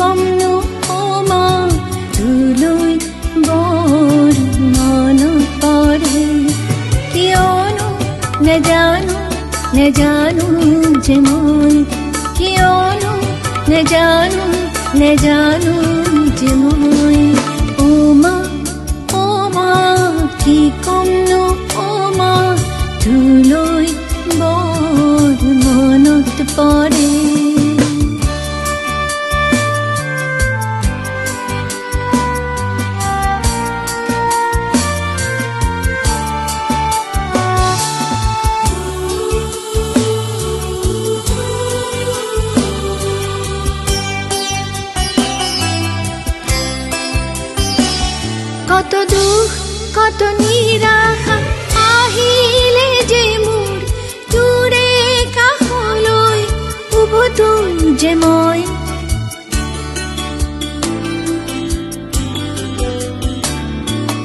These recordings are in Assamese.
কমনো মা তোলৈ বৰ মনত পৰে কিয়নো নেজানো নেজানো যে মই কিয়নো নেজানো নেজানো যে মই ও মা কি কমনো মা তোলৈ বৰ মনত পৰে কত দুখ কত নিৰাশা আহিলে যে মোৰ তোৰে কাষলৈ উভতো যে মই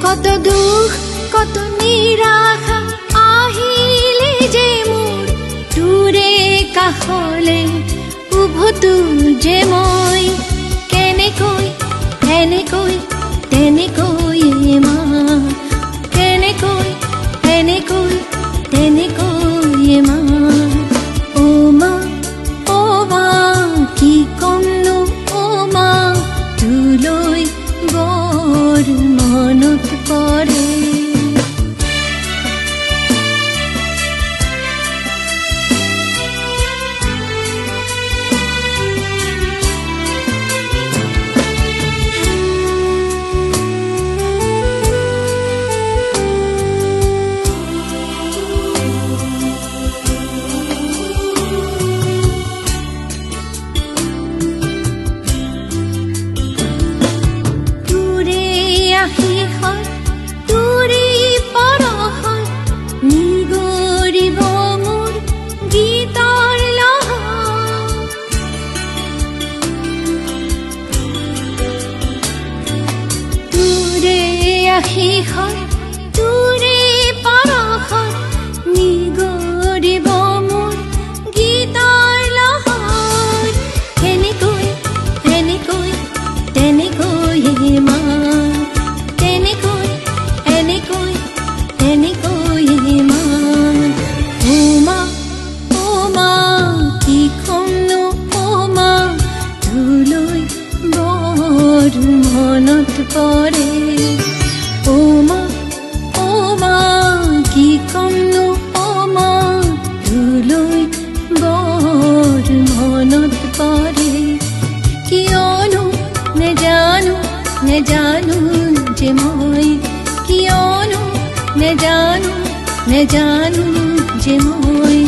কত দুখ কত নিৰাশা আহিলে যে মোৰ তোৰে কাষলৈ উভতো যে মই কেনেকৈ এনেকৈ তেনেকৈ মা কেনেকৈ এনেকৈ তেনেকৈ মা ও মা কি কমনো মা তোলৈ বৰ মনত পৰে তোৰে পৰশত নিগৰিব মোৰ গীতৰ লহৰ এনেকৈ এনেকৈ তেনেকৈ মা তেনেকৈ এনেকৈ তেনেকৈ মা ও মা কি কমনো মা তোলৈ বৰ মনত পৰে ও মা কি কমনো মা তোলৈ বৰ মনত পৰে কিয়নো নেজানো নেজানো যে মই কিয়নো নেজানো নেজানো যে মই